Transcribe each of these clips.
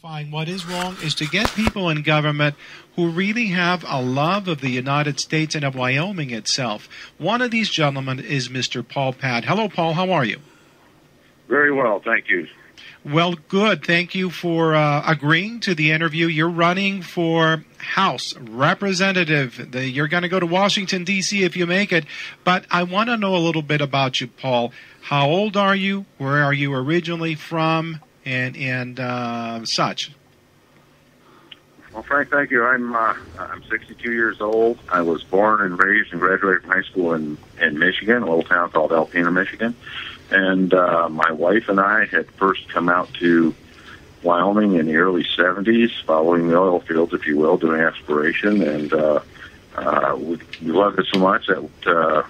What is wrong is to get people in government who really have a love of the United States and of Wyoming itself. One of these gentlemen is Mr. Paad. Hello, Paul. How are you? Very well, thank you. Well, good. Thank you for agreeing to the interview. You're running for House Representative. You're going to go to Washington, D.C. if you make it. But I want to know a little bit about you, Paul. How old are you? Where are you originally from? And such. Well, Frank, thank you. I'm 62 years old. I was born and raised and graduated from high school in Michigan, a little town called Alpena, Michigan. And my wife and I had first come out to Wyoming in the early 70s, following the oil fields, if you will, doing exploration. And we loved it so much that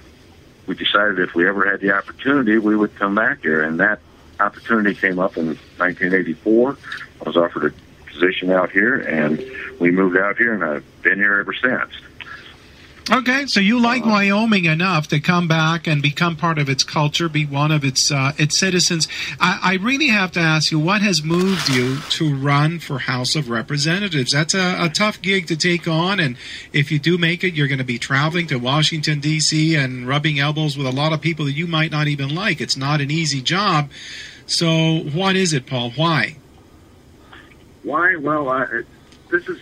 we decided if we ever had the opportunity, we would come back here. And that opportunity came up in 1984. I was offered a position out here, and we moved out here, and I've been here ever since. Okay, so you like Wyoming enough to come back and become part of its culture, be one of its citizens. I really have to ask you, what has moved you to run for House of Representatives? That's a tough gig to take on, and if you do make it, you're going to be traveling to Washington, D.C. and rubbing elbows with a lot of people that you might not even like. It's not an easy job. So what is it, Paul? Why? Why? Well, this is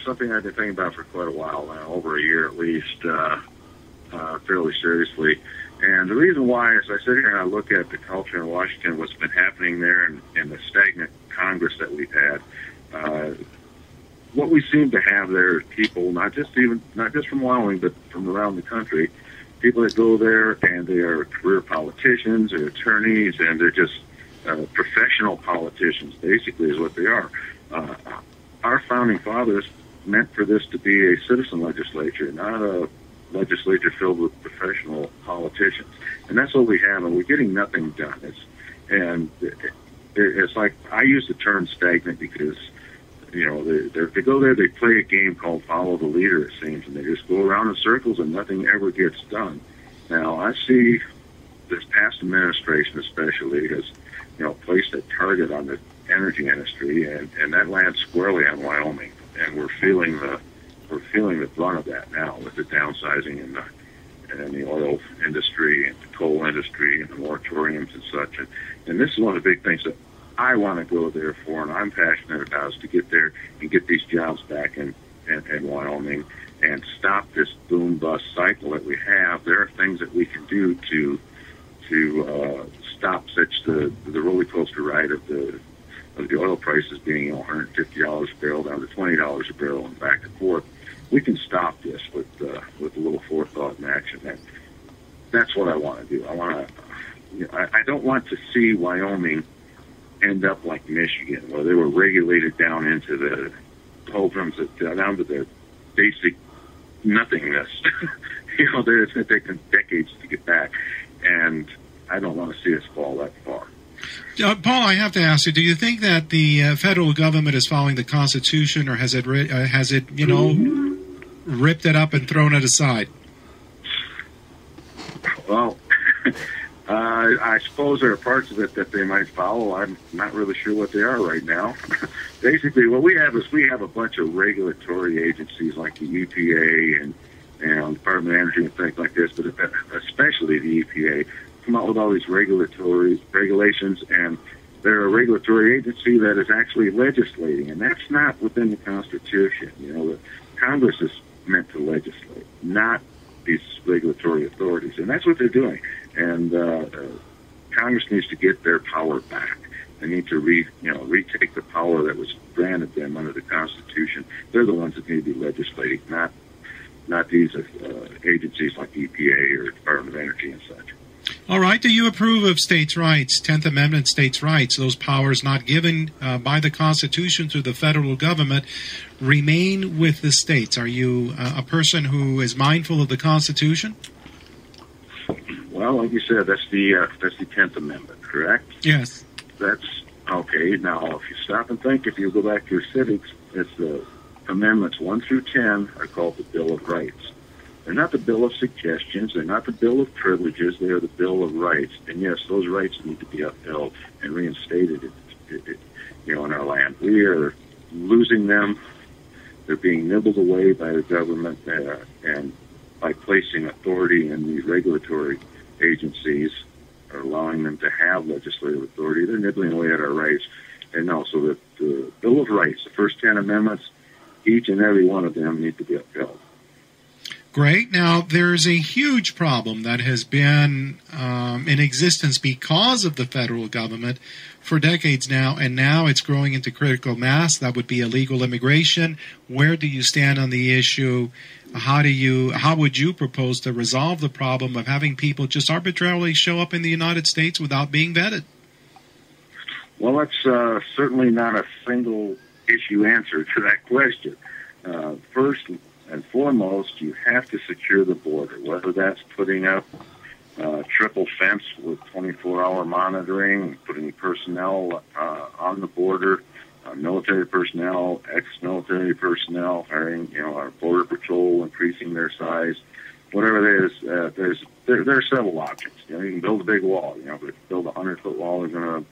something I've been thinking about for quite a while now, over a year at least, fairly seriously. And the reason why is I sit here and I look at the culture in Washington, what's been happening there, and the stagnant Congress that we've had. What we seem to have there is people, not just from Wyoming, but from around the country, people that go there and they are career politicians or attorneys, and they're just professional politicians, basically, is what they are. Our founding fathers meant for this to be a citizen legislature, not a legislature filled with professional politicians. And that's what we have, and we're getting nothing done. It's like, I use the term stagnant because, you know, they go there, they play a game called follow the leader, it seems, and they just go around in circles and nothing ever gets done. Now, I see this past administration especially has, you know, placed a target on the energy industry, and that lands squarely on Wyoming, and we're feeling the brunt of that now with the downsizing in the oil industry and the coal industry and the moratoriums and such. And this is one of the big things that I want to go there for, and I'm passionate about, is to get there and get these jobs back in Wyoming and stop this boom bust cycle that we have. There are things that we can do to stop the roller coaster ride of the oil prices being, you know, $150 a barrel down to $20 a barrel and back and forth. We can stop this with a little forethought and action. That's what I want to do. I don't want to see Wyoming end up like Michigan, where they were regulated down into the doldrums, down to the basic nothingness. You know, it's going to take them decades to get back, and I don't want to see us fall that far. Paul, I have to ask you, do you think that the federal government is following the Constitution, or has it you know, ripped it up and thrown it aside? Well, I suppose there are parts of it that they might follow. I'm not really sure what they are right now. Basically, what we have is a bunch of regulatory agencies like the EPA and Department of Energy and things like this, but especially the EPA, come out with all these regulations, and they're a regulatory agency that is actually legislating, and that's not within the Constitution. You know, the Congress is meant to legislate, not these regulatory authorities, and that's what they're doing. And Congress needs to get their power back. They need to retake the power that was granted them under the Constitution. They're the ones that need to be legislating, not these agencies like EPA or Department of Energy and such. All right. Do you approve of states' rights, 10th Amendment states' rights, those powers not given by the Constitution to the federal government remain with the states? Are you a person who is mindful of the Constitution? Well, like you said, that's the 10th Amendment, correct? Yes. That's okay. Now, if you stop and think, if you go back to your civics, it's the Amendments 1 through 10 are called the Bill of Rights. They're not the Bill of Suggestions. They're not the Bill of Privileges. They are the Bill of Rights. And yes, those rights need to be upheld and reinstated in our land. We are losing them. They're being nibbled away by the government, and by placing authority in these regulatory agencies, or allowing them to have legislative authority, they're nibbling away at our rights. And also the Bill of Rights, the first 10 amendments, each and every one of them need to be upheld. Great. Now, there's a huge problem that has been in existence because of the federal government for decades now, and now it's growing into critical mass. That would be illegal immigration. Where do you stand on the issue? How would you propose to resolve the problem of having people just arbitrarily show up in the United States without being vetted? Well, that's certainly not a single issue answer to that question. First and foremost, you have to secure the border, whether that's putting up triple fence with 24-hour monitoring, putting personnel on the border, military personnel, ex-military personnel, hiring, our border patrol, increasing their size, whatever it is. There are several options. You can build a big wall. But if you build a 100-foot wall, you're going to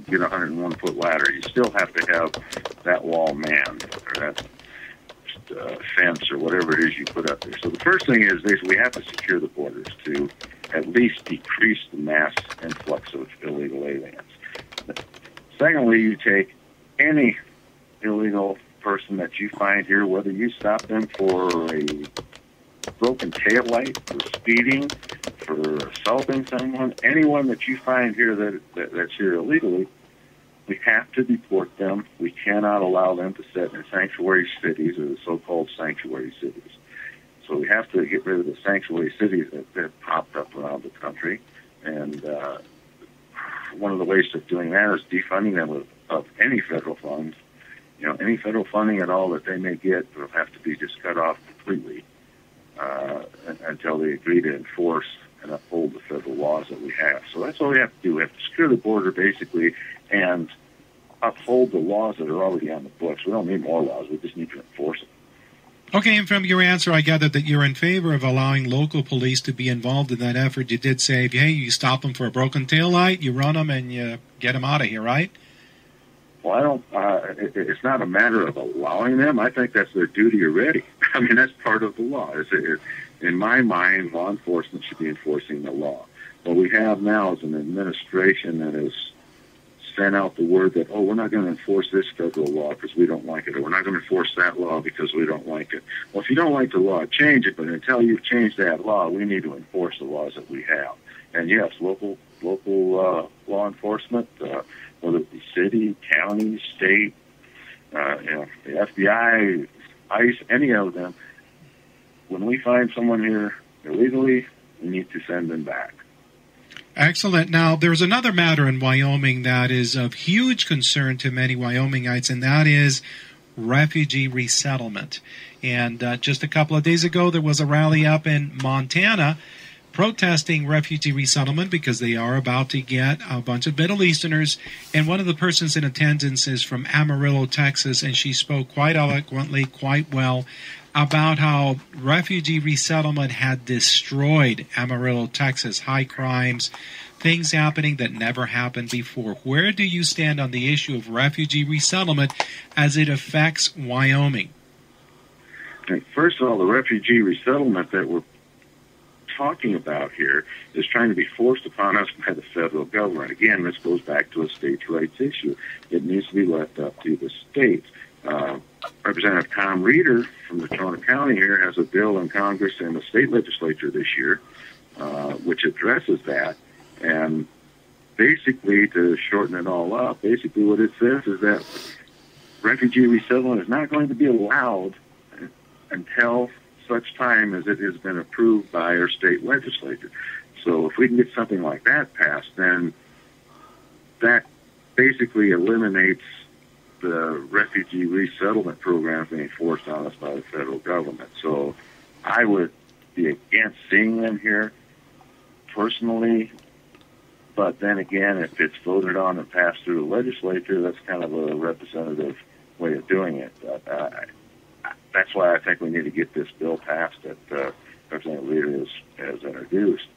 get a 101-foot ladder. You still have to have that wall manned, or that fence, or whatever it is you put up there. So the first thing is we have to secure the borders to at least decrease the mass influx of illegal aliens. Secondly, you take any illegal person that you find here, whether you stop them for a broken taillight, for speeding, for assaulting someone, anyone that you find here that's here illegally, we have to deport them. We cannot allow them to sit in sanctuary cities, or the so-called sanctuary cities. So we have to get rid of the sanctuary cities that popped up around the country. And one of the ways of doing that is defunding them of any federal funds. Any federal funding at all that they may get will have to be just cut off completely until they agree to enforce and uphold the federal laws that we have. So that's all we have to do. We have to secure the border, basically, and uphold the laws that are already on the books. We don't need more laws. We just need to enforce them. Okay, and from your answer, I gather that you're in favor of allowing local police to be involved in that effort. You did say, hey, you stop them for a broken taillight, you run them, and you get them out of here, right? Well, I don't. It's not a matter of allowing them. I think that's their duty already. I mean, that's part of the law. In my mind, law enforcement should be enforcing the law. What we have now is an administration that has sent out the word that, we're not going to enforce this federal law because we don't like it, or we're not going to enforce that law because we don't like it. Well, if you don't like the law, change it, but until you've changed that law, we need to enforce the laws that we have. And yes, local law enforcement, whether it be city, county, state, the FBI, ICE, any of them, when we find someone here illegally, we need to send them back. Excellent. Now, there's another matter in Wyoming that is of huge concern to many Wyomingites, and that is refugee resettlement. And just a couple of days ago, there was a rally up in Montana protesting refugee resettlement because they are about to get a bunch of Middle Easterners. And one of the persons in attendance is from Amarillo, Texas, and she spoke quite eloquently, quite well, about how refugee resettlement had destroyed Amarillo, Texas. High crimes, things happening that never happened before. Where do you stand on the issue of refugee resettlement as it affects Wyoming? First of all, the refugee resettlement that we're talking about here is trying to be forced upon us by the federal government. Again, this goes back to a states' rights issue. It needs to be left up to the states. Representative Tom Reeder from Natrona County here has a bill in Congress and the state legislature this year which addresses that. And basically, to shorten it all up, basically what it says is that refugee resettlement is not going to be allowed until such time as it has been approved by our state legislature. So if we can get something like that passed, then that basically eliminates the refugee resettlement programs being forced on us by the federal government. So I would be against seeing them here personally, but then again, if it's voted on and passed through the legislature, that's kind of a representative way of doing it. That's why I think we need to get this bill passed that Representative Reeder has introduced,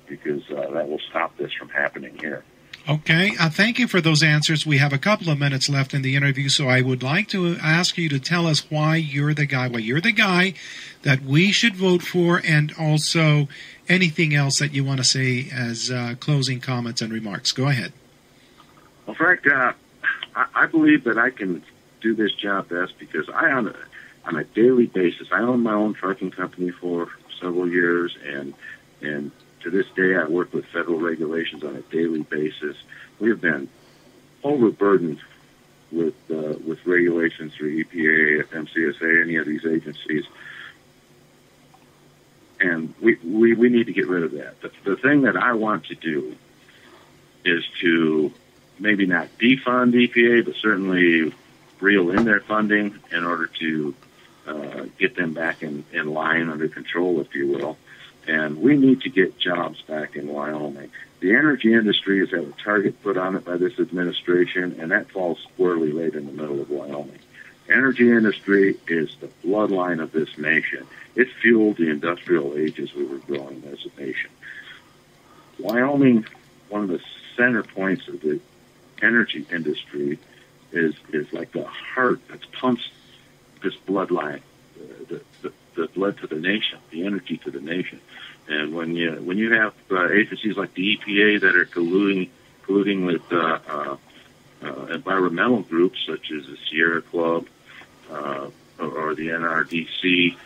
because that will stop this from happening here. Okay, thank you for those answers. We have a couple of minutes left in the interview, so I would like to ask you to tell us why you're the guy that we should vote for, and also anything else that you want to say as closing comments and remarks. Go ahead. Well, Frank, I believe that I can do this job best because on a daily basis, I own my own trucking company for several years, and to this day, I work with federal regulations on a daily basis. We have been overburdened with regulations through EPA, MCSA, any of these agencies, and we need to get rid of that. The thing that I want to do is to maybe not defund EPA, but certainly reel in their funding in order to get them back in line, under control, if you will. And we need to get jobs back in Wyoming. The energy industry has had a target put on it by this administration, and that falls squarely right in the middle of Wyoming. Energy industry is the bloodline of this nation. It fueled the industrial age as we were growing as a nation. Wyoming, one of the center points of the energy industry, is like the heart that pumps this bloodline, the blood to the nation, the energy to the nation. And when you have agencies like the EPA that are colluding with environmental groups such as the Sierra Club or the NRDC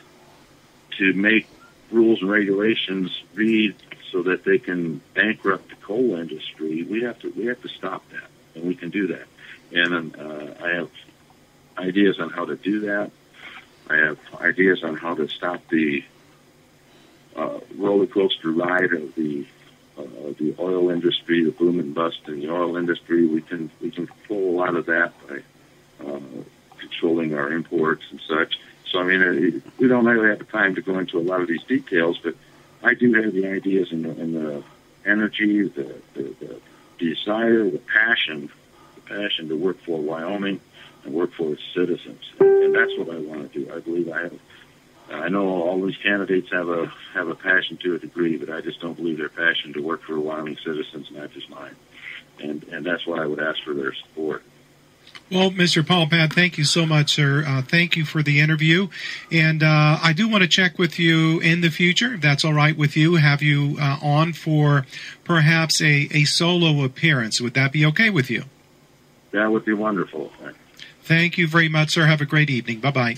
to make rules and regulations read so that they can bankrupt the coal industry, we have to stop that, and we can do that. And I have ideas on how to do that. I have ideas on how to stop the roller coaster ride of the oil industry, the boom and bust in the oil industry. We can control a lot of that by controlling our imports and such. So I mean, we don't really have the time to go into a lot of these details, but I do have the ideas and the energy, the desire, the passion to work for Wyoming and work for its citizens, and that's what I want to do. I believe I have. I know all these candidates have a passion to a degree, but I just don't believe their passion to work for Wyoming citizens matches mine, and that's why I would ask for their support. Well, Mr. Paul Paad, thank you so much, sir. Thank you for the interview, and I do want to check with you in the future, if that's all right with you. Have you on for perhaps a solo appearance? Would that be okay with you? That would be wonderful. Thank you very much, sir. Have a great evening. Bye-bye.